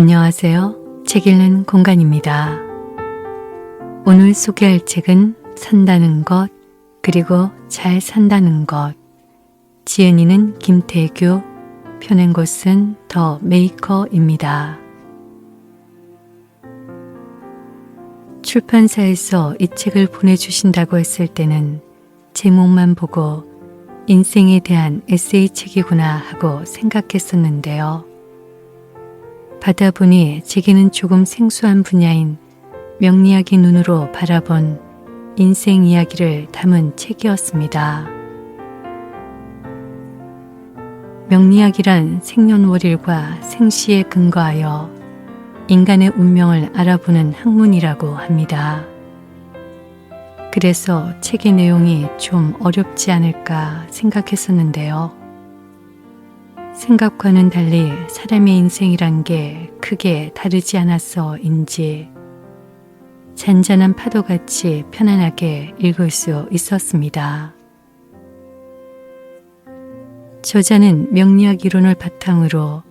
안녕하세요. 책 읽는 공간입니다. 오늘 소개할 책은 산다는 것, 그리고 잘 산다는 것. 지은이는 김태규, 펴낸 곳은 더 메이커입니다. 출판사에서 이 책을 보내주신다고 했을 때는 제목만 보고 인생에 대한 에세이 책이구나 하고 생각했었는데요. 받아보니 제게는 조금 생소한 분야인 명리학의 눈으로 바라본 인생 이야기를 담은 책이었습니다. 명리학이란 생년월일과 생시에 근거하여 인간의 운명을 알아보는 학문이라고 합니다. 그래서 책의 내용이 좀 어렵지 않을까 생각했었는데요. 생각과는 달리 사람의 인생이란 게 크게 다르지 않아서인지 잔잔한 파도같이 편안하게 읽을 수 있었습니다. 저자는 명리학 이론을 바탕으로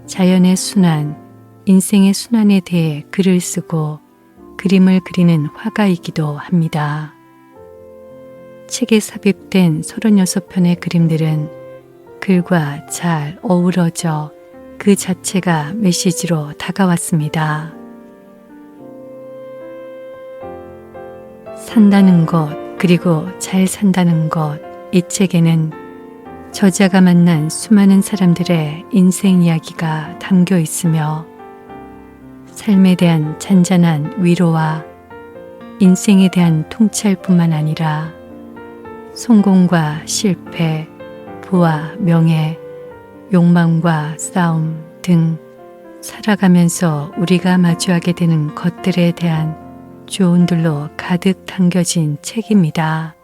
자연의 순환, 인생의 순환에 대해 글을 쓰고 그림을 그리는 화가이기도 합니다. 책에 삽입된 36편의 그림들은 글과 잘 어우러져 그 자체가 메시지로 다가왔습니다. 산다는 것, 그리고 잘 산다는 것, 이 책에는 저자가 만난 수많은 사람들의 인생 이야기가 담겨 있으며 삶에 대한 잔잔한 위로와 인생에 대한 통찰뿐만 아니라 성공과 실패, 부와 명예, 욕망과 싸움 등 살아가면서 우리가 마주하게 되는 것들에 대한 조언들로 가득 담겨진 책입니다.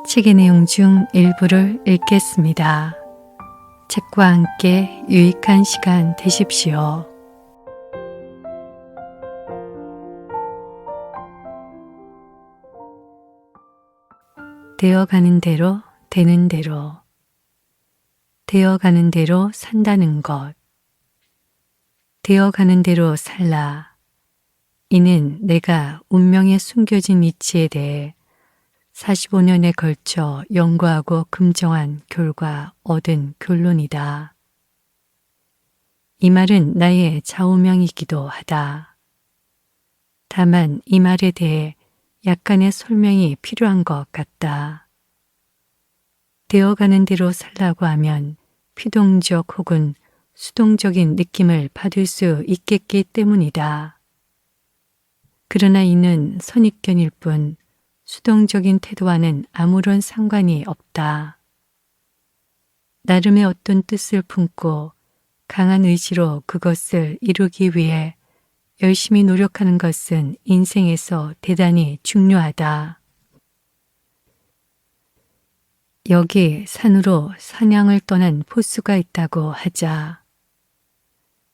책의 내용 중 일부를 읽겠습니다. 책과 함께 유익한 시간 되십시오. 되어가는 대로 되는 대로, 되어가는 대로 산다는 것, 되어가는 대로 살라. 이는 내가 운명에 숨겨진 이치에 대해 45년에 걸쳐 연구하고 금정한 결과 얻은 결론이다. 이 말은 나의 좌우명이기도 하다. 다만 이 말에 대해 약간의 설명이 필요한 것 같다. 되어가는 대로 살라고 하면 피동적 혹은 수동적인 느낌을 받을 수 있겠기 때문이다. 그러나 이는 선입견일 뿐 수동적인 태도와는 아무런 상관이 없다. 나름의 어떤 뜻을 품고 강한 의지로 그것을 이루기 위해 열심히 노력하는 것은 인생에서 대단히 중요하다. 여기 산으로 사냥을 떠난 포수가 있다고 하자.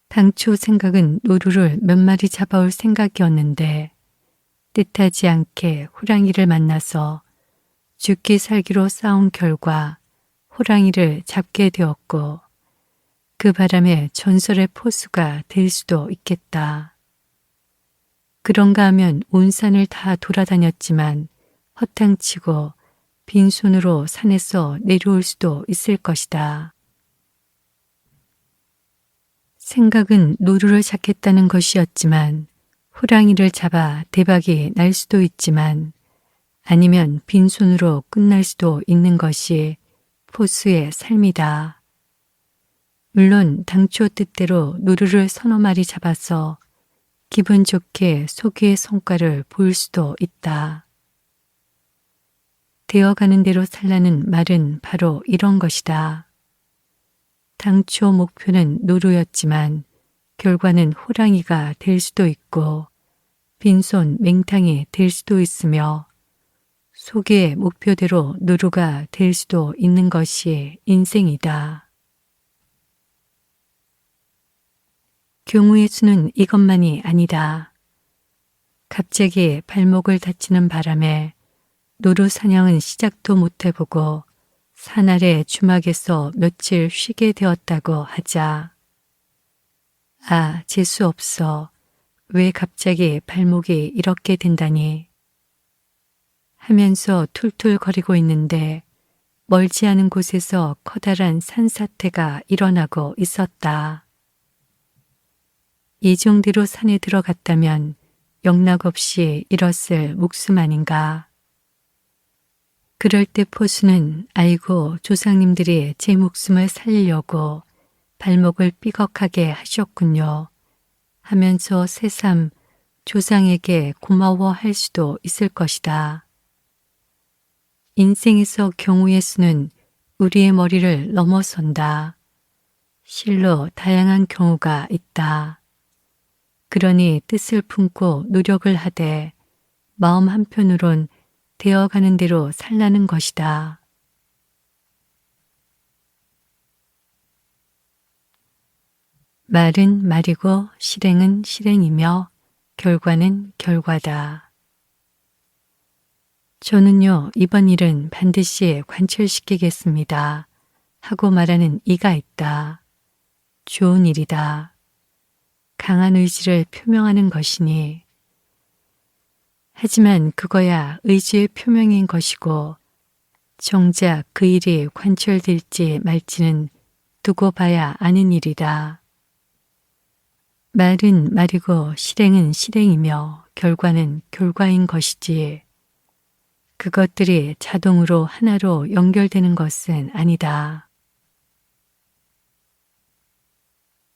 당초 생각은 노루를 몇 마리 잡아올 생각이었는데 뜻하지 않게 호랑이를 만나서 죽기 살기로 싸운 결과 호랑이를 잡게 되었고 그 바람에 전설의 포수가 될 수도 있겠다. 그런가 하면 온 산을 다 돌아다녔지만 허탕치고 빈손으로 산에서 내려올 수도 있을 것이다. 생각은 노루를 잡겠다는 것이었지만 호랑이를 잡아 대박이 날 수도 있지만 아니면 빈손으로 끝날 수도 있는 것이 포수의 삶이다. 물론 당초 뜻대로 노루를 서너 마리 잡아서 기분 좋게 소기의 성과를 보일 수도 있다. 되어가는 대로 살라는 말은 바로 이런 것이다. 당초 목표는 노루였지만 결과는 호랑이가 될 수도 있고 빈손 맹탕이 될 수도 있으며 소기의 목표대로 노루가 될 수도 있는 것이 인생이다. 경우의 수는 이것만이 아니다. 갑자기 발목을 다치는 바람에 노루 사냥은 시작도 못 해보고 산 아래 주막에서 며칠 쉬게 되었다고 하자. 아, 재수 없어. 왜 갑자기 발목이 이렇게 된다니. 하면서 툴툴거리고 있는데 멀지 않은 곳에서 커다란 산사태가 일어나고 있었다. 이정대로 산에 들어갔다면 영락없이 잃었을 목숨 아닌가. 그럴 때 포수는 아이고 조상님들이 제 목숨을 살리려고 발목을 삐걱하게 하셨군요 하면서 새삼 조상에게 고마워할 수도 있을 것이다. 인생에서 경우의 수는 우리의 머리를 넘어선다. 실로 다양한 경우가 있다. 그러니 뜻을 품고 노력을 하되 마음 한편으론 되어가는 대로 살라는 것이다. 말은 말이고 실행은 실행이며 결과는 결과다. 저는요, 이번 일은 반드시 관철시키겠습니다. 하고 말하는 이가 있다. 좋은 일이다. 강한 의지를 표명하는 것이니. 하지만 그거야 의지의 표명인 것이고 정작 그 일이 관철될지 말지는 두고 봐야 아는 일이다. 말은 말이고 실행은 실행이며 결과는 결과인 것이지. 그것들이 자동으로 하나로 연결되는 것은 아니다.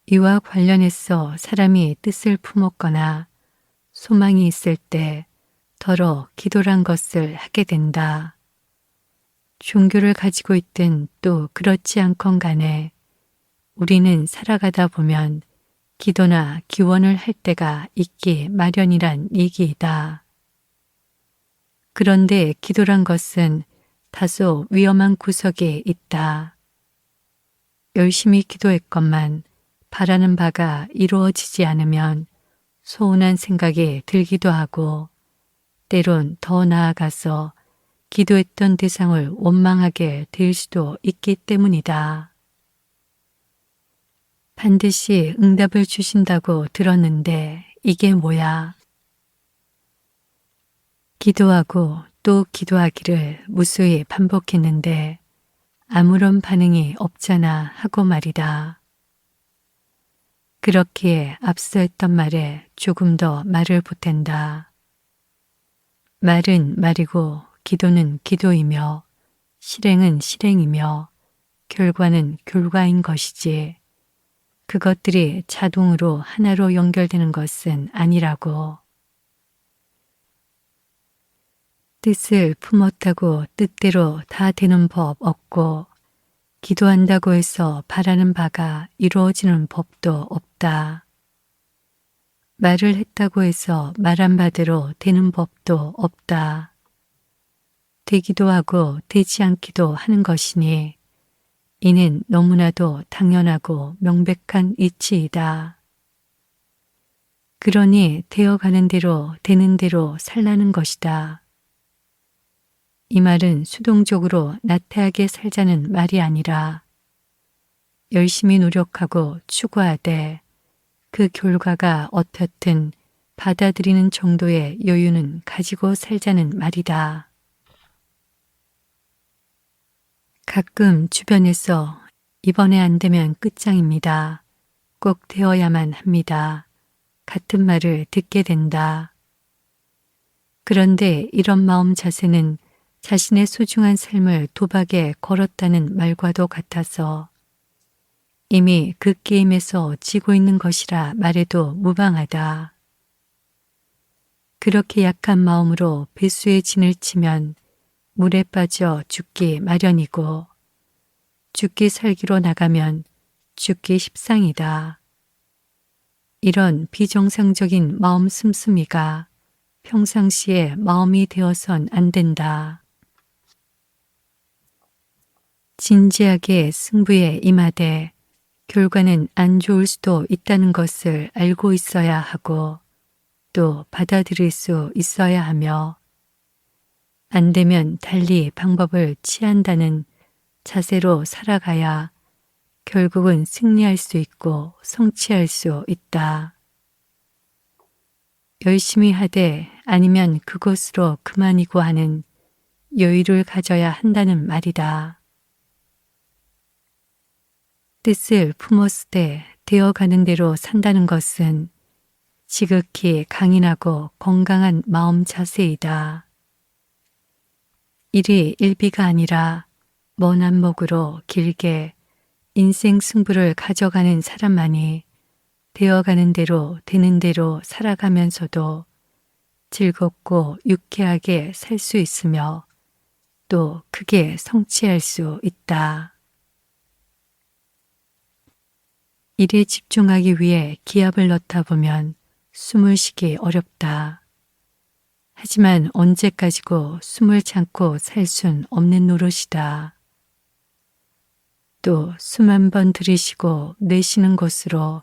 이와 관련해서 사람이 뜻을 품었거나 소망이 있을 때 더러 기도란 것을 하게 된다. 종교를 가지고 있든 또 그렇지 않건 간에 우리는 살아가다 보면 기도나 기원을 할 때가 있기 마련이란 얘기이다. 그런데 기도란 것은 다소 위험한 구석이 있다. 열심히 기도했건만 바라는 바가 이루어지지 않으면 소원한 생각이 들기도 하고 때론 더 나아가서 기도했던 대상을 원망하게 될 수도 있기 때문이다. 반드시 응답을 주신다고 들었는데 이게 뭐야? 기도하고 또 기도하기를 무수히 반복했는데 아무런 반응이 없잖아 하고 말이다. 그렇기에 앞서 했던 말에 조금 더 말을 보탠다. 말은 말이고 기도는 기도이며 실행은 실행이며 결과는 결과인 것이지 그것들이 자동으로 하나로 연결되는 것은 아니라고. 뜻을 품었다고 뜻대로 다 되는 법 없고 기도한다고 해서 바라는 바가 이루어지는 법도 없다. 말을 했다고 해서 말한 바대로 되는 법도 없다. 되기도 하고 되지 않기도 하는 것이니 이는 너무나도 당연하고 명백한 이치이다. 그러니 되어가는 대로 되는 대로 살라는 것이다. 이 말은 수동적으로 나태하게 살자는 말이 아니라 열심히 노력하고 추구하되 그 결과가 어떻든 받아들이는 정도의 여유는 가지고 살자는 말이다. 가끔 주변에서 이번에 안 되면 끝장입니다. 꼭 되어야만 합니다. 같은 말을 듣게 된다. 그런데 이런 마음 자세는 자신의 소중한 삶을 도박에 걸었다는 말과도 같아서 이미 그 게임에서 지고 있는 것이라 말해도 무방하다. 그렇게 약한 마음으로 배수의 진을 치면 물에 빠져 죽기 마련이고 죽기 살기로 나가면 죽기 십상이다. 이런 비정상적인 마음 씀씀이가 평상시에 마음이 되어선 안 된다. 진지하게 승부에 임하되 결과는 안 좋을 수도 있다는 것을 알고 있어야 하고 또 받아들일 수 있어야 하며 안 되면 달리 방법을 취한다는 자세로 살아가야 결국은 승리할 수 있고 성취할 수 있다. 열심히 하되 아니면 그것으로 그만이고 하는 여유를 가져야 한다는 말이다. 뜻을 품었을 되어가는 대로 산다는 것은 지극히 강인하고 건강한 마음 자세이다. 일이 일비가 아니라 먼 안목으로 길게 인생 승부를 가져가는 사람만이 되어가는 대로 되는 대로 살아가면서도 즐겁고 유쾌하게 살 수 있으며 또 크게 성취할 수 있다. 일에 집중하기 위해 기압을 넣다 보면 숨을 쉬기 어렵다. 하지만 언제까지고 숨을 참고 살 순 없는 노릇이다. 또 숨 한 번 들이쉬고 내쉬는 것으로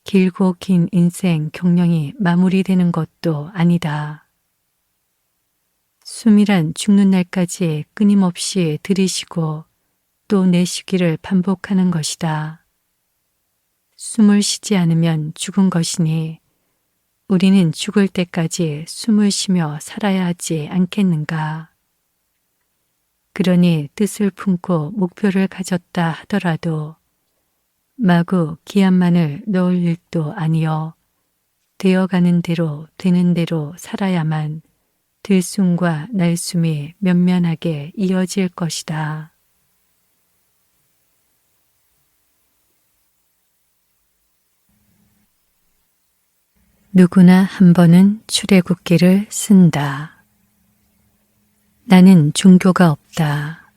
길고 긴 인생 경영이 마무리되는 것도 아니다. 숨이란 죽는 날까지 끊임없이 들이쉬고 또 내쉬기를 반복하는 것이다. 숨을 쉬지 않으면 죽은 것이니 우리는 죽을 때까지 숨을 쉬며 살아야 하지 않겠는가. 그러니 뜻을 품고 목표를 가졌다 하더라도 마구 기합만을 넣을 일도 아니여 되어가는 대로 되는 대로 살아야만 들숨과 날숨이 면면하게 이어질 것이다. 누구나 한 번은 출애굽기를 쓴다. 나는 종교가 없다.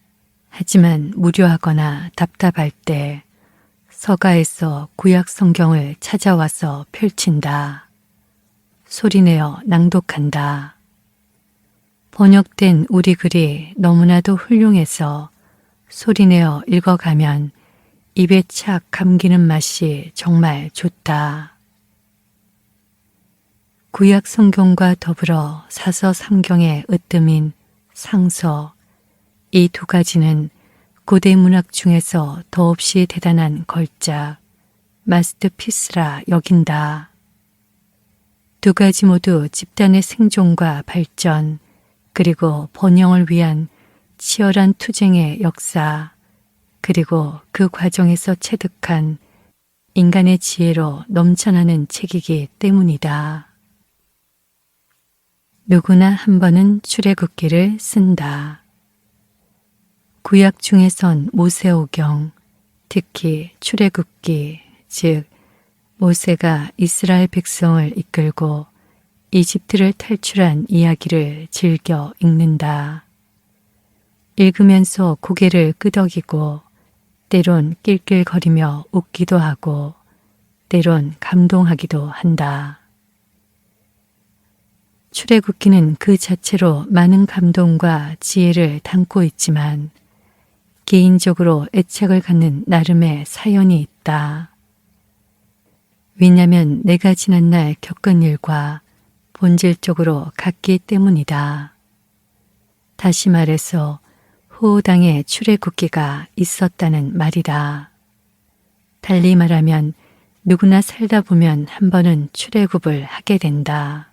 하지만 무료하거나 답답할 때 서가에서 구약 성경을 찾아와서 펼친다. 소리내어 낭독한다. 번역된 우리 글이 너무나도 훌륭해서 소리내어 읽어가면 입에 착 감기는 맛이 정말 좋다. 구약 성경과 더불어 사서 삼경의 으뜸인 상서, 이 두 가지는 고대 문학 중에서 더없이 대단한 걸작, 마스터피스라 여긴다. 두 가지 모두 집단의 생존과 발전, 그리고 번영을 위한 치열한 투쟁의 역사, 그리고 그 과정에서 체득한 인간의 지혜로 넘쳐나는 책이기 때문이다. 누구나 한 번은 출애굽기를 쓴다. 구약 중에선 모세오경, 특히 출애굽기, 즉 모세가 이스라엘 백성을 이끌고 이집트를 탈출한 이야기를 즐겨 읽는다. 읽으면서 고개를 끄덕이고 때론 낄낄거리며 웃기도 하고 때론 감동하기도 한다. 출애굽기는 그 자체로 많은 감동과 지혜를 담고 있지만 개인적으로 애착을 갖는 나름의 사연이 있다. 왜냐하면 내가 지난날 겪은 일과 본질적으로 같기 때문이다. 다시 말해서 호호당의 출애굽기가 있었다는 말이다. 달리 말하면 누구나 살다 보면 한 번은 출애굽을 하게 된다.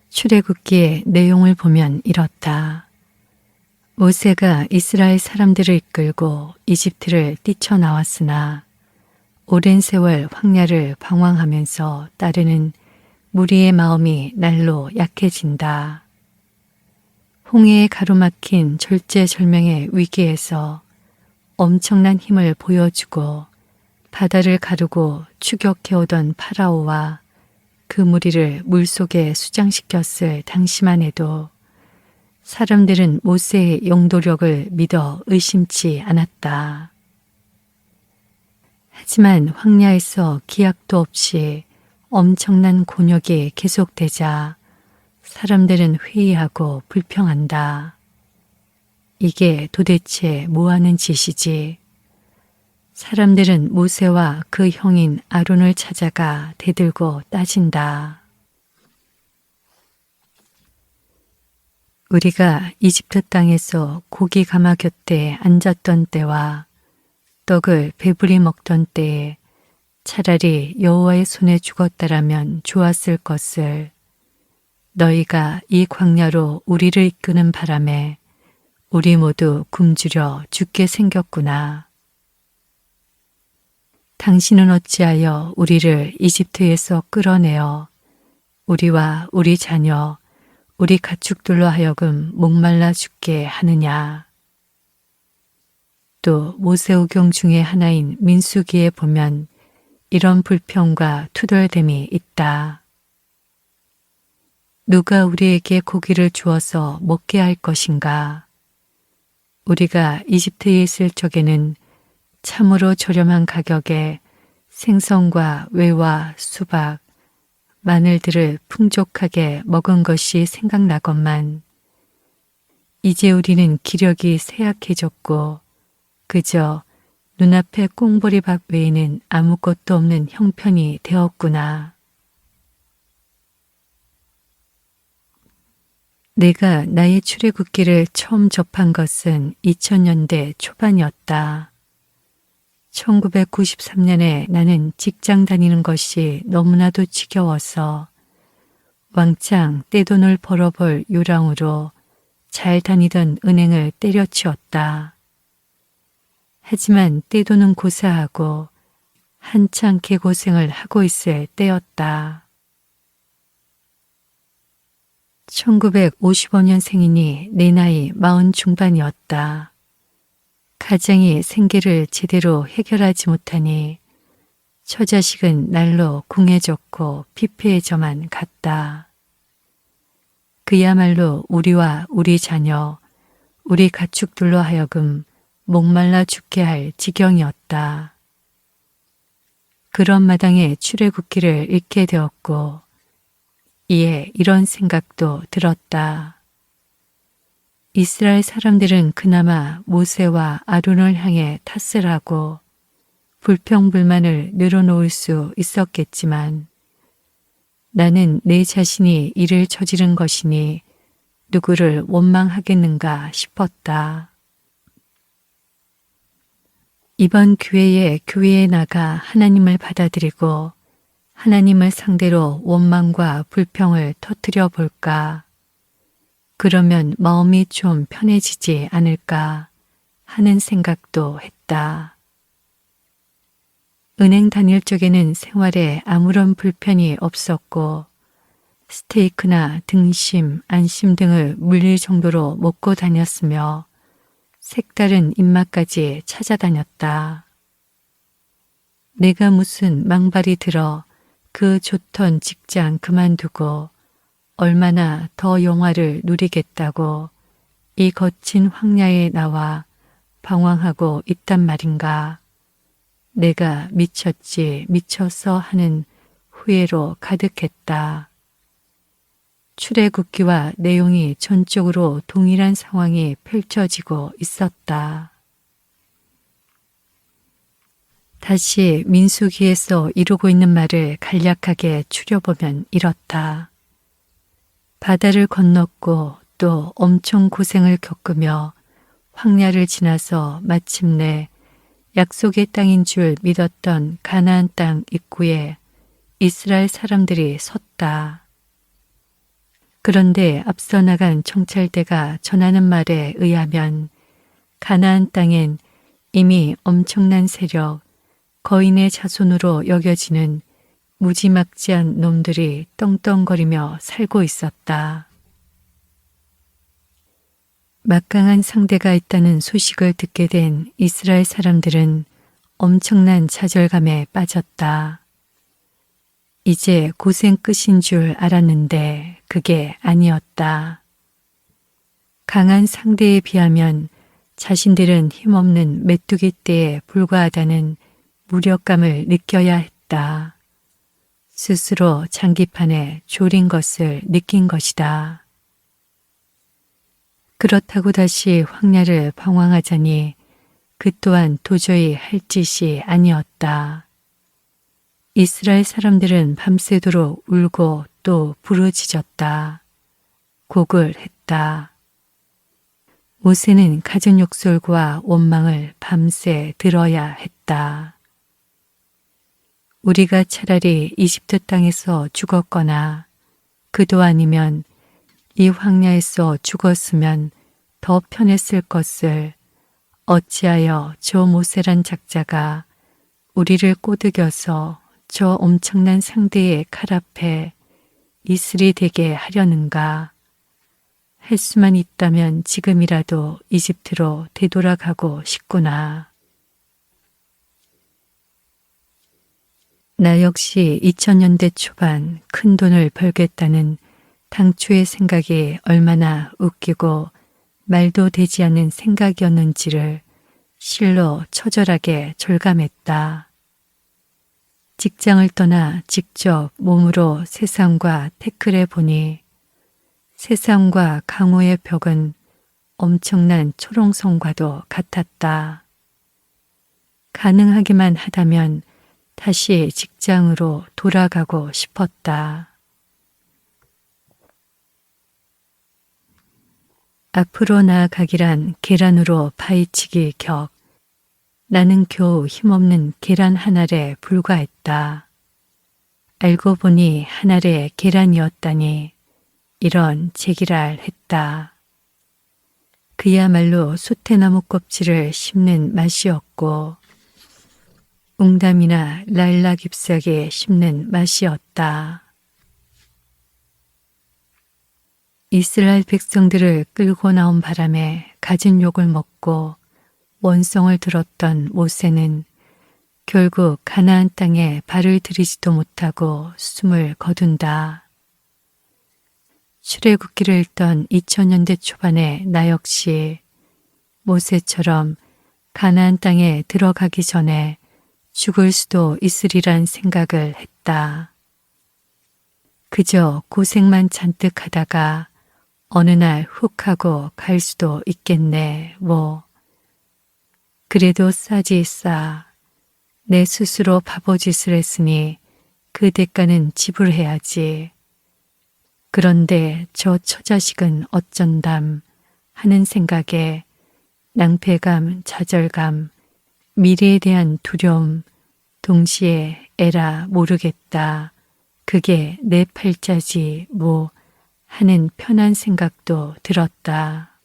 출애굽기의 내용을 보면 이렇다. 모세가 이스라엘 사람들을 이끌고 이집트를 뛰쳐나왔으나 오랜 세월 황야를 방황하면서 따르는 무리의 마음이 날로 약해진다. 홍해에 가로막힌 절제절명의 위기에서 엄청난 힘을 보여주고 바다를 가르고 추격해오던 파라오와 그 무리를 물속에 수장시켰을 당시만 해도 사람들은 모세의 용도력을 믿어 의심치 않았다. 하지만 황야에서 기약도 없이 엄청난 곤욕이 계속되자 사람들은 회의하고 불평한다. 이게 도대체 뭐하는 짓이지? 사람들은 모세와 그 형인 아론을 찾아가 대들고 따진다. 우리가 이집트 땅에서 고기 가마 곁에 앉았던 때와 떡을 배불리 먹던 때에 차라리 여호와의 손에 죽었다라면 좋았을 것을 너희가 이 광야로 우리를 이끄는 바람에 우리 모두 굶주려 죽게 생겼구나. 당신은 어찌하여 우리를 이집트에서 끌어내어 우리와 우리 자녀, 우리 가축들로 하여금 목말라 죽게 하느냐. 또 모세오경 중에 하나인 민수기에 보면 이런 불평과 투덜됨이 있다. 누가 우리에게 고기를 주어서 먹게 할 것인가? 우리가 이집트에 있을 적에는 참으로 저렴한 가격에 생선과 외와 수박, 마늘들을 풍족하게 먹은 것이 생각나건만 이제 우리는 기력이 쇠약해졌고 그저 눈앞에 꽁보리밥 외에는 아무것도 없는 형편이 되었구나. 내가 나의 출애굽기를 처음 접한 것은 2000년대 초반이었다. 1993년에 나는 직장 다니는 것이 너무나도 지겨워서 왕창 떼돈을 벌어볼 요량으로 잘 다니던 은행을 때려치웠다. 하지만 떼돈은 고사하고 한창 개고생을 하고 있을 때였다. 1955년생이니 내 나이 40 중반이었다. 가정이 생계를 제대로 해결하지 못하니 처자식은 날로 궁해졌고 피폐해져만 갔다. 그야말로 우리와 우리 자녀, 우리 가축들로 하여금 목말라 죽게 할 지경이었다. 그런 마당에 출애굽기를 읽게 되었고 이에 이런 생각도 들었다. 이스라엘 사람들은 그나마 모세와 아론을 향해 탓을 하고 불평불만을 늘어놓을 수 있었겠지만 나는 내 자신이 이를 저지른 것이니 누구를 원망하겠는가 싶었다. 이번 기회에 교회에 나가 하나님을 받아들이고 하나님을 상대로 원망과 불평을 터뜨려 볼까? 그러면 마음이 좀 편해지지 않을까 하는 생각도 했다. 은행 다닐 적에는 생활에 아무런 불편이 없었고 스테이크나 등심, 안심 등을 물릴 정도로 먹고 다녔으며 색다른 입맛까지 찾아다녔다. 내가 무슨 망발이 들어 그 좋던 직장 그만두고 얼마나 더 영화를 누리겠다고 이 거친 황야에 나와 방황하고 있단 말인가. 내가 미쳤지 미쳤어 하는 후회로 가득했다. 출애굽기와 내용이 전적으로 동일한 상황이 펼쳐지고 있었다. 다시 민수기에서 이루고 있는 말을 간략하게 추려보면 이렇다. 바다를 건넜고 또 엄청 고생을 겪으며 황야를 지나서 마침내 약속의 땅인 줄 믿었던 가나안 땅 입구에 이스라엘 사람들이 섰다. 그런데 앞서 나간 정찰대가 전하는 말에 의하면 가나안 땅엔 이미 엄청난 세력, 거인의 자손으로 여겨지는 무지막지한 놈들이 떵떵거리며 살고 있었다. 막강한 상대가 있다는 소식을 듣게 된 이스라엘 사람들은 엄청난 좌절감에 빠졌다. 이제 고생 끝인 줄 알았는데 그게 아니었다. 강한 상대에 비하면 자신들은 힘없는 메뚜기 떼에 불과하다는 무력감을 느껴야 했다. 스스로 장기판에 졸인 것을 느낀 것이다. 그렇다고 다시 황야를 방황하자니 그 또한 도저히 할 짓이 아니었다. 이스라엘 사람들은 밤새도록 울고 또 부르짖었다. 곡을 했다. 모세는 갖은 욕설과 원망을 밤새 들어야 했다. 우리가 차라리 이집트 땅에서 죽었거나 그도 아니면 이 황야에서 죽었으면 더 편했을 것을 어찌하여 저 모세란 작자가 우리를 꼬드겨서 저 엄청난 상대의 칼 앞에 이슬이 되게 하려는가. 할 수만 있다면 지금이라도 이집트로 되돌아가고 싶구나. 나 역시 2000년대 초반 큰 돈을 벌겠다는 당초의 생각이 얼마나 웃기고 말도 되지 않는 생각이었는지를 실로 처절하게 절감했다. 직장을 떠나 직접 몸으로 세상과 태클해 보니 세상과 강호의 벽은 엄청난 초롱성과도 같았다. 가능하기만 하다면 다시 직장으로 돌아가고 싶었다. 앞으로 나아가기란 계란으로 파헤치기 격. 나는 겨우 힘없는 계란 한 알에 불과했다. 알고 보니 한 알의 계란이었다니 이런 제기랄 했다. 그야말로 소태나무 껍질을 씹는 맛이었고 웅담이나 랄락 잎사귀에 씹는 맛이었다. 이스라엘 백성들을 끌고 나온 바람에 가진 욕을 먹고 원성을 들었던 모세는 결국 가나안 땅에 발을 들이지도 못하고 숨을 거둔다. 출애굽기를 읽던 2000년대 초반의 나 역시 모세처럼 가나안 땅에 들어가기 전에 죽을 수도 있으리란 생각을 했다. 그저 고생만 잔뜩 하다가 어느 날 훅 하고 갈 수도 있겠네, 뭐. 그래도 싸지 싸. 내 스스로 바보짓을 했으니 그 대가는 지불해야지. 그런데 저 처자식은 어쩐담 하는 생각에 낭패감, 좌절감, 미래에 대한 두려움, 동시에 에라 모르겠다. 그게 내 팔자지 뭐 하는 편한 생각도 들었다.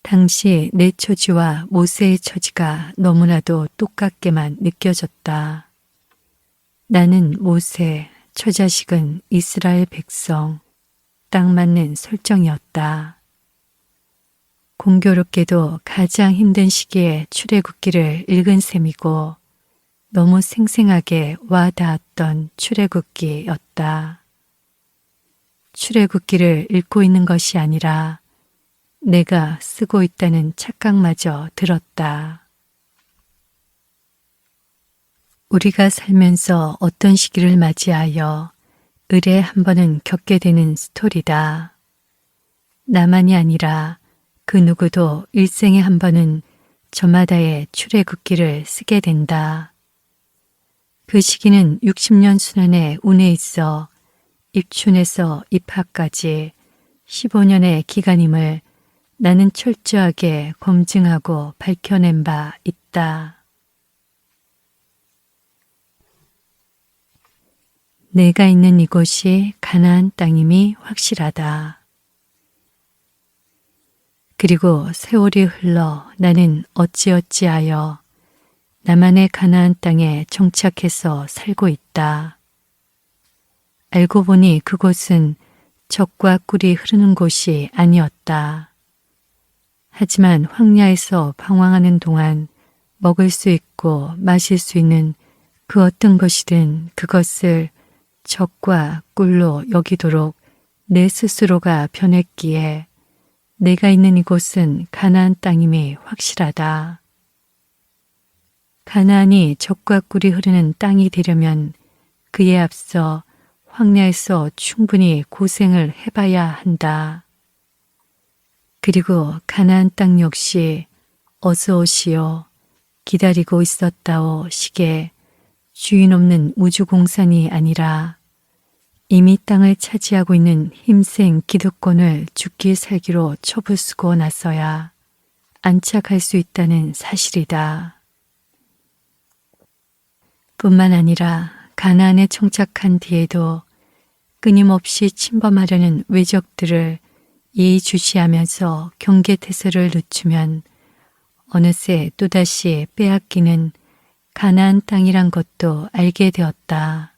당시 내 처지와 모세의 처지가 너무나도 똑같게만 느껴졌다. 나는 모세, 처자식은 이스라엘 백성, 딱 맞는 설정이었다. 공교롭게도 가장 힘든 시기에 출애굽기를 읽은 셈이고 너무 생생하게 와 닿았던 출애굽기였다. 출애굽기를 읽고 있는 것이 아니라 내가 쓰고 있다는 착각마저 들었다. 우리가 살면서 어떤 시기를 맞이하여 의례 한 번은 겪게 되는 스토리다. 나만이 아니라 그 누구도 일생에 한 번은 저마다의 출애굽기를 쓰게 된다. 그 시기는 60년 순환의 운에 있어 입춘에서 입하까지 15년의 기간임을 나는 철저하게 검증하고 밝혀낸 바 있다. 내가 있는 이곳이 가나안 땅임이 확실하다. 그리고 세월이 흘러 나는 어찌어찌하여 나만의 가나안 땅에 정착해서 살고 있다. 알고 보니 그곳은 젖과 꿀이 흐르는 곳이 아니었다. 하지만 황야에서 방황하는 동안 먹을 수 있고 마실 수 있는 그 어떤 것이든 그것을 젖과 꿀로 여기도록 내 스스로가 변했기에 내가 있는 이곳은 가나안 땅임이 확실하다. 가나안이 젖과 꿀이 흐르는 땅이 되려면 그에 앞서 황야에서 충분히 고생을 해봐야 한다. 그리고 가나안 땅 역시 어서 오시오, 기다리고 있었다오 시계 주인 없는 우주공산이 아니라 이미 땅을 차지하고 있는 힘센 기득권을 죽기 살기로 쳐부수고 나서야 안착할 수 있다는 사실이다. 뿐만 아니라 가나안에 정착한 뒤에도 끊임없이 침범하려는 외적들을 예의주시하면서 경계태세를 늦추면 어느새 또다시 빼앗기는 가나안 땅이란 것도 알게 되었다.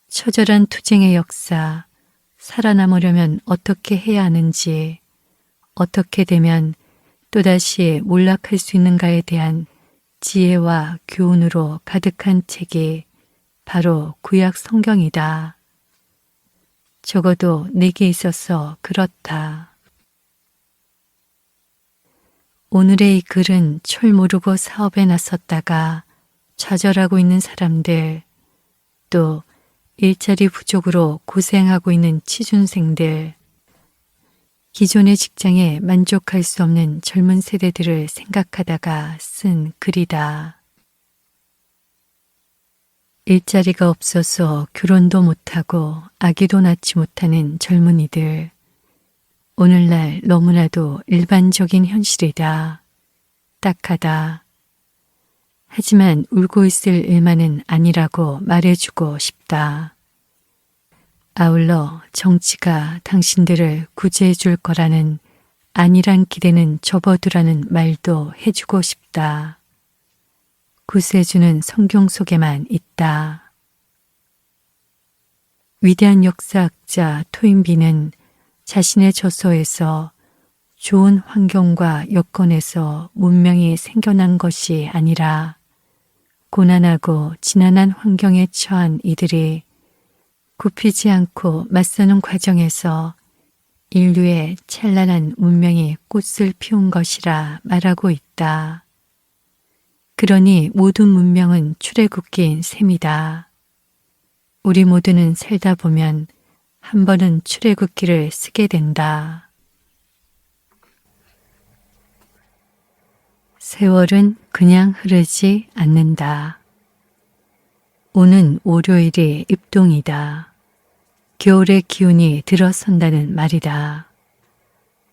처절한 투쟁의 역사, 살아남으려면 어떻게 해야 하는지, 어떻게 되면 또다시 몰락할 수 있는가에 대한 지혜와 교훈으로 가득한 책이 바로 구약 성경이다. 적어도 내게 있어서 그렇다. 오늘의 이 글은 철 모르고 사업에 나섰다가 좌절하고 있는 사람들, 또 일자리 부족으로 고생하고 있는 취준생들, 기존의 직장에 만족할 수 없는 젊은 세대들을 생각하다가 쓴 글이다. 일자리가 없어서 결혼도 못하고 아기도 낳지 못하는 젊은이들, 오늘날 너무나도 일반적인 현실이다. 딱하다. 하지만 울고 있을 일만은 아니라고 말해주고 싶다. 아울러 정치가 당신들을 구제해 줄 거라는 안일한 기대는 접어두라는 말도 해주고 싶다. 구세주는 성경 속에만 있다. 위대한 역사학자 토인비는 자신의 저서에서 좋은 환경과 여건에서 문명이 생겨난 것이 아니라 고난하고 지난한 환경에 처한 이들이 굽히지 않고 맞서는 과정에서 인류의 찬란한 문명이 꽃을 피운 것이라 말하고 있다. 그러니 모든 문명은 출애굽기인 셈이다. 우리 모두는 살다 보면 한 번은 출애굽기를 쓰게 된다. 세월은 그냥 흐르지 않는다. 오는 월요일이 입동이다. 겨울의 기운이 들어선다는 말이다.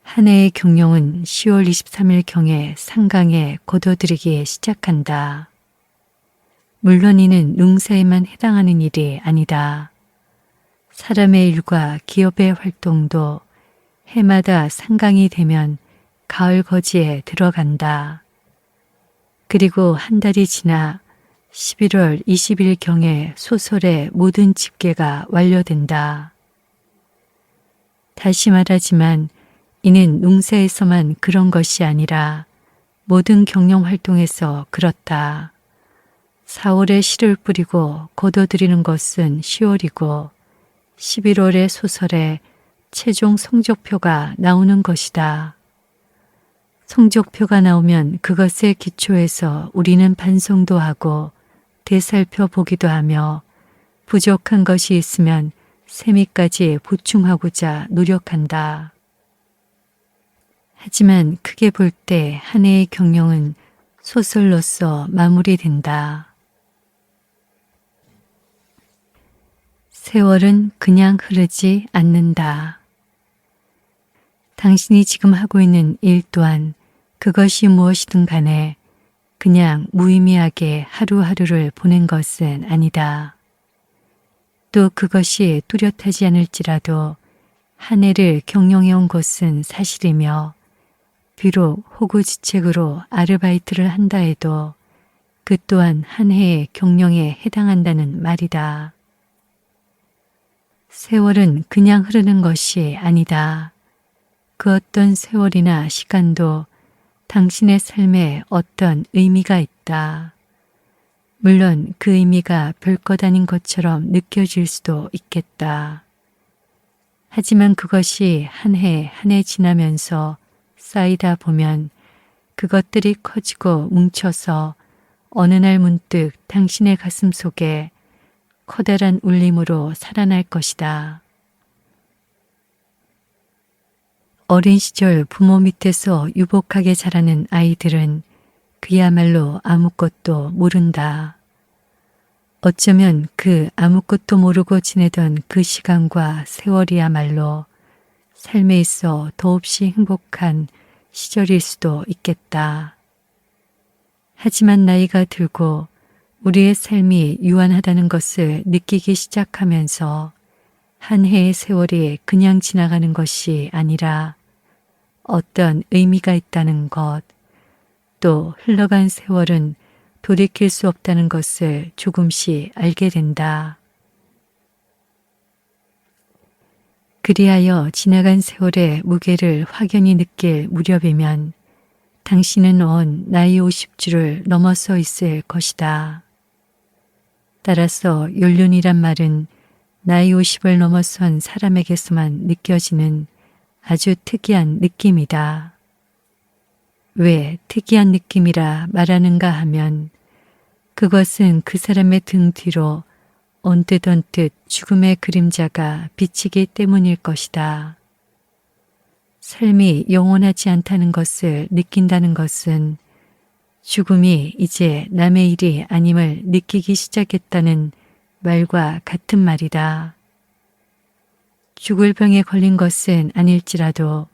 한 해의 경영은 10월 23일경에 상강에 거둬들이기 시작한다. 물론 이는 농사에만 해당하는 일이 아니다. 사람의 일과 기업의 활동도 해마다 상강이 되면 가을 거지에 들어간다. 그리고 한 달이 지나 11월 20일경에 소설의 모든 집계가 완료된다. 다시 말하지만 이는 농사에서만 그런 것이 아니라 모든 경영활동에서 그렇다. 4월에 씨를 뿌리고 거둬들이는 것은 10월이고 11월의 소설에 최종 성적표가 나오는 것이다. 성적표가 나오면 그것에 기초해서 우리는 반성도 하고 되살펴 보기도 하며 부족한 것이 있으면 세미까지 보충하고자 노력한다. 하지만 크게 볼 때 한 해의 경영은 소설로서 마무리된다. 세월은 그냥 흐르지 않는다. 당신이 지금 하고 있는 일 또한 그것이 무엇이든 간에 그냥 무의미하게 하루하루를 보낸 것은 아니다. 또 그것이 뚜렷하지 않을지라도 한 해를 경영해온 것은 사실이며 비록 호구지책으로 아르바이트를 한다 해도 그 또한 한 해의 경영에 해당한다는 말이다. 세월은 그냥 흐르는 것이 아니다. 그 어떤 세월이나 시간도 당신의 삶에 어떤 의미가 있다. 물론 그 의미가 별것 아닌 것처럼 느껴질 수도 있겠다. 하지만 그것이 한 해 한 해 지나면서 쌓이다 보면 그것들이 커지고 뭉쳐서 어느 날 문득 당신의 가슴 속에 커다란 울림으로 살아날 것이다. 어린 시절 부모 밑에서 유복하게 자라는 아이들은 그야말로 아무것도 모른다. 어쩌면 그 아무것도 모르고 지내던 그 시간과 세월이야말로 삶에 있어 더없이 행복한 시절일 수도 있겠다. 하지만 나이가 들고 우리의 삶이 유한하다는 것을 느끼기 시작하면서 한 해의 세월이 그냥 지나가는 것이 아니라 어떤 의미가 있다는 것, 또 흘러간 세월은 돌이킬 수 없다는 것을 조금씩 알게 된다. 그리하여 지나간 세월의 무게를 확연히 느낄 무렵이면 당신은 온 나이 50주를 넘어서 있을 것이다. 따라서 연륜이란 말은 나이 50을 넘어선 사람에게서만 느껴지는 아주 특이한 느낌이다. 왜 특이한 느낌이라 말하는가 하면 그것은 그 사람의 등 뒤로 언뜻 죽음의 그림자가 비치기 때문일 것이다. 삶이 영원하지 않다는 것을 느낀다는 것은 죽음이 이제 남의 일이 아님을 느끼기 시작했다는 말과 같은 말이다. 죽을 병에 걸린 것은 아닐지라도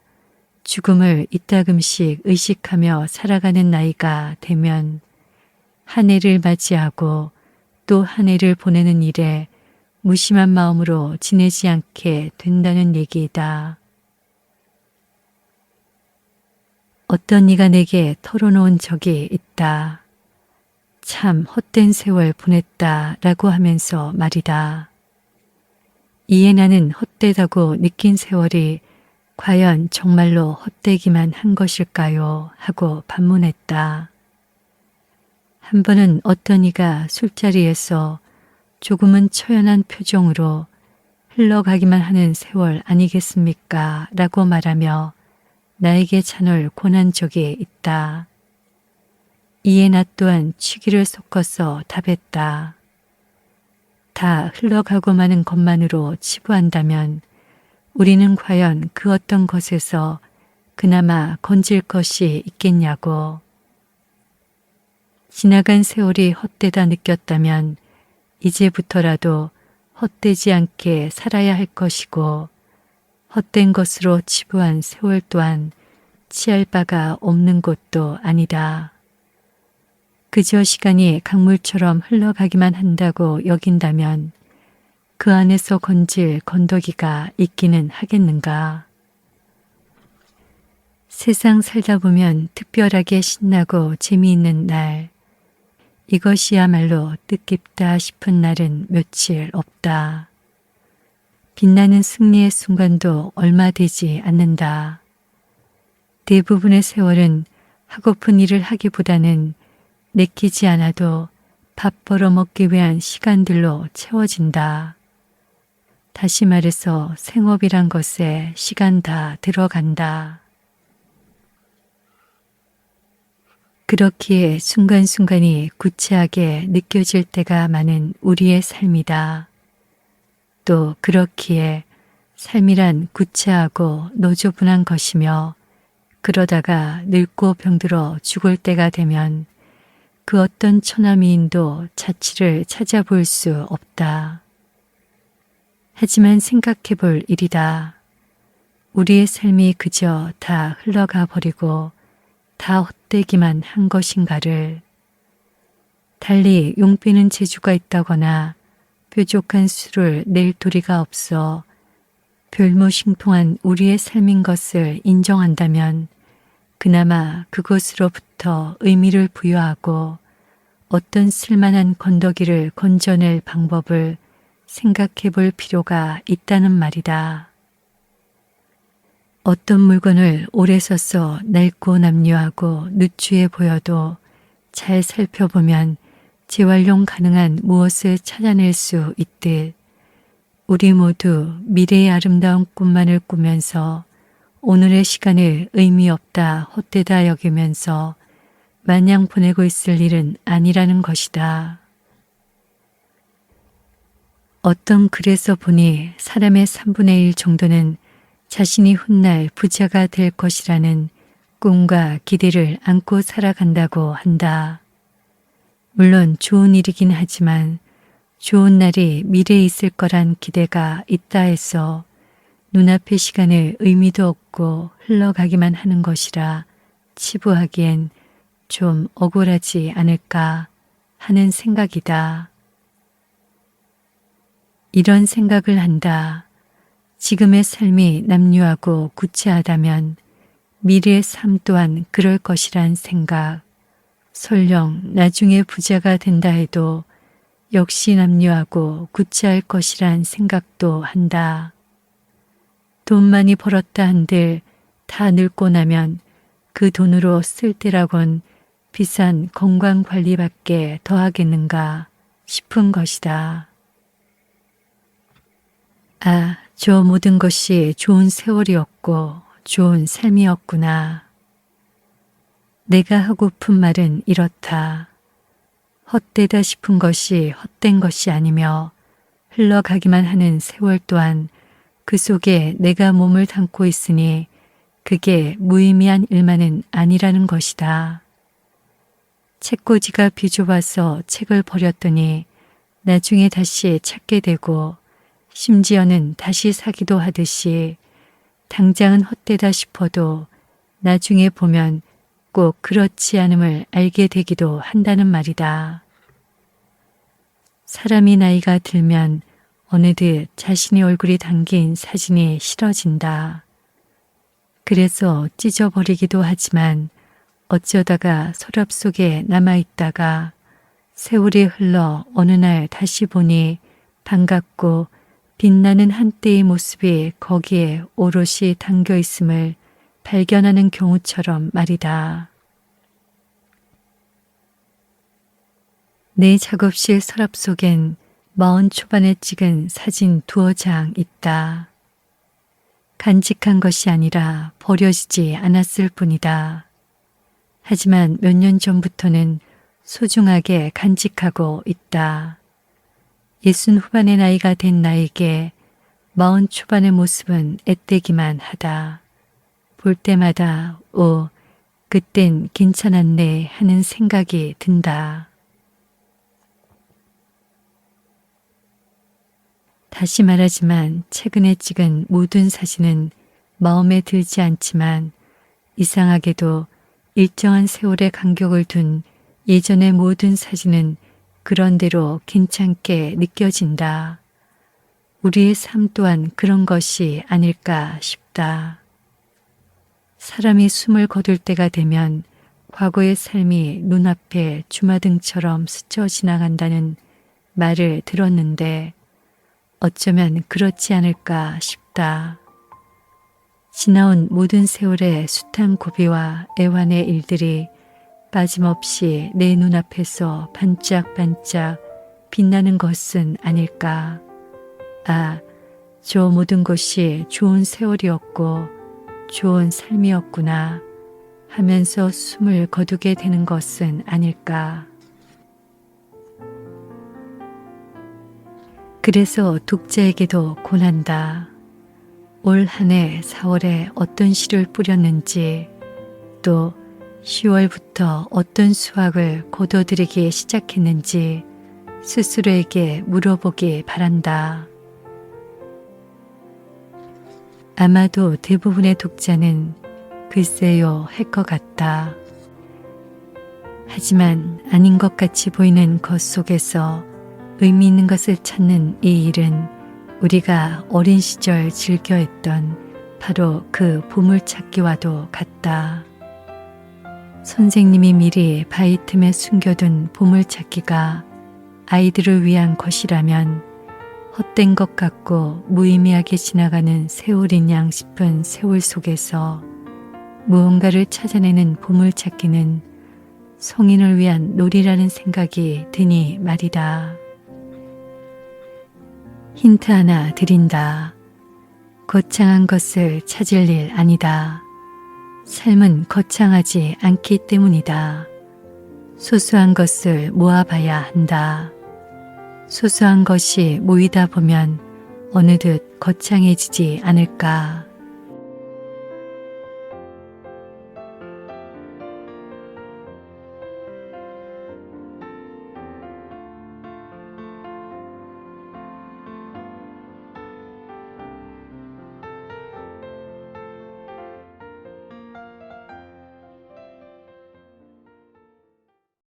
죽음을 이따금씩 의식하며 살아가는 나이가 되면 한 해를 맞이하고 또 한 해를 보내는 일에 무심한 마음으로 지내지 않게 된다는 얘기이다. 어떤 이가 내게 털어놓은 적이 있다. 참 헛된 세월 보냈다 라고 하면서 말이다. 이에 나는 헛되다고 느낀 세월이 과연 정말로 헛되기만 한 것일까요? 하고 반문했다. 한 번은 어떤 이가 술자리에서 조금은 처연한 표정으로 흘러가기만 하는 세월 아니겠습니까? 라고 말하며 나에게 잔을 권한 적이 있다. 이에 나 또한 취기를 섞어서 답했다. 다 흘러가고 마는 것만으로 치부한다면 우리는 과연 그 어떤 것에서 그나마 건질 것이 있겠냐고. 지나간 세월이 헛되다 느꼈다면 이제부터라도 헛되지 않게 살아야 할 것이고 헛된 것으로 치부한 세월 또한 취할 바가 없는 것도 아니다. 그저 시간이 강물처럼 흘러가기만 한다고 여긴다면 그 안에서 건질 건더기가 있기는 하겠는가. 세상 살다 보면 특별하게 신나고 재미있는 날, 이것이야말로 뜻깊다 싶은 날은 며칠 없다. 빛나는 승리의 순간도 얼마 되지 않는다. 대부분의 세월은 하고픈 일을 하기보다는 내키지 않아도 밥 벌어 먹기 위한 시간들로 채워진다. 다시 말해서 생업이란 것에 시간 다 들어간다. 그렇기에 순간순간이 구체하게 느껴질 때가 많은 우리의 삶이다. 또 그렇기에 삶이란 구체하고 노조분한 것이며 그러다가 늙고 병들어 죽을 때가 되면 그 어떤 천하미인도 자취를 찾아볼 수 없다. 하지만 생각해 볼 일이다. 우리의 삶이 그저 다 흘러가 버리고 다 헛되기만 한 것인가를. 달리 용 빼는 재주가 있다거나 뾰족한 수를 낼 도리가 없어 별무심통한 우리의 삶인 것을 인정한다면 그나마 그것으로부터 의미를 부여하고 어떤 쓸만한 건더기를 건져낼 방법을 생각해 볼 필요가 있다는 말이다. 어떤 물건을 오래 써서 낡고 남루하고 누추해 보여도 잘 살펴보면 재활용 가능한 무엇을 찾아낼 수 있듯 우리 모두 미래의 아름다운 꿈만을 꾸면서 오늘의 시간을 의미 없다 헛되다 여기면서 마냥 보내고 있을 일은 아니라는 것이다. 어떤 글에서 보니 사람의 3분의 1 정도는 자신이 훗날 부자가 될 것이라는 꿈과 기대를 안고 살아간다고 한다. 물론 좋은 일이긴 하지만 좋은 날이 미래에 있을 거란 기대가 있다 해서 눈앞의 시간을 의미도 없고 흘러가기만 하는 것이라 치부하기엔 좀 억울하지 않을까 하는 생각이다. 이런 생각을 한다. 지금의 삶이 남유하고 구체하다면 미래의 삶 또한 그럴 것이란 생각. 설령 나중에 부자가 된다 해도 역시 남유하고 구체할 것이란 생각도 한다. 돈 많이 벌었다 한들 다 늙고 나면 그 돈으로 쓸 때라곤 비싼 건강관리밖에 더하겠는가 싶은 것이다. 아, 저 모든 것이 좋은 세월이었고 좋은 삶이었구나. 내가 하고픈 말은 이렇다. 헛되다 싶은 것이 헛된 것이 아니며 흘러가기만 하는 세월 또한 그 속에 내가 몸을 담고 있으니 그게 무의미한 일만은 아니라는 것이다. 책꽂이가 비좁아서 책을 버렸더니 나중에 다시 찾게 되고 심지어는 다시 사기도 하듯이 당장은 헛되다 싶어도 나중에 보면 꼭 그렇지 않음을 알게 되기도 한다는 말이다. 사람이 나이가 들면 어느덧 자신의 얼굴이 담긴 사진이 싫어진다. 그래서 찢어버리기도 하지만 어쩌다가 서랍 속에 남아있다가 세월이 흘러 어느 날 다시 보니 반갑고 빛나는 한때의 모습이 거기에 오롯이 담겨 있음을 발견하는 경우처럼 말이다. 내 작업실 서랍 속엔 40 초반에 찍은 사진 2장 있다. 간직한 것이 아니라 버려지지 않았을 뿐이다. 하지만 몇 년 전부터는 소중하게 간직하고 있다. 60 후반의 나이가 된 나에게 40 초반의 모습은 앳되기만 하다. 볼 때마다 오, 그땐 괜찮았네 하는 생각이 든다. 다시 말하지만 최근에 찍은 모든 사진은 마음에 들지 않지만 이상하게도 일정한 세월의 간격을 둔 예전의 모든 사진은 그런대로 괜찮게 느껴진다. 우리의 삶 또한 그런 것이 아닐까 싶다. 사람이 숨을 거둘 때가 되면 과거의 삶이 눈앞에 주마등처럼 스쳐 지나간다는 말을 들었는데 어쩌면 그렇지 않을까 싶다. 지나온 모든 세월의 숱한 고비와 애환의 일들이 빠짐없이 내 눈앞에서 반짝반짝 빛나는 것은 아닐까. 아, 저 모든 것이 좋은 세월이었고 좋은 삶이었구나 하면서 숨을 거두게 되는 것은 아닐까. 그래서 독자에게도 권한다. 올 한 해 4월에 어떤 씨를 뿌렸는지 또 10월부터 어떤 수확을 거둬들이기 시작했는지 스스로에게 물어보기 바란다. 아마도 대부분의 독자는 글쎄요 할 것 같다. 하지만 아닌 것 같이 보이는 것 속에서 의미 있는 것을 찾는 이 일은 우리가 어린 시절 즐겨 했던 바로 그 보물찾기와도 같다. 선생님이 미리 바위 틈에 숨겨둔 보물찾기가 아이들을 위한 것이라면 헛된 것 같고 무의미하게 지나가는 세월인 양 싶은 세월 속에서 무언가를 찾아내는 보물찾기는 성인을 위한 놀이라는 생각이 드니 말이다. 힌트 하나 드린다. 거창한 것을 찾을 일 아니다. 삶은 거창하지 않기 때문이다. 소소한 것을 모아봐야 한다. 소소한 것이 모이다 보면 어느덧 거창해지지 않을까.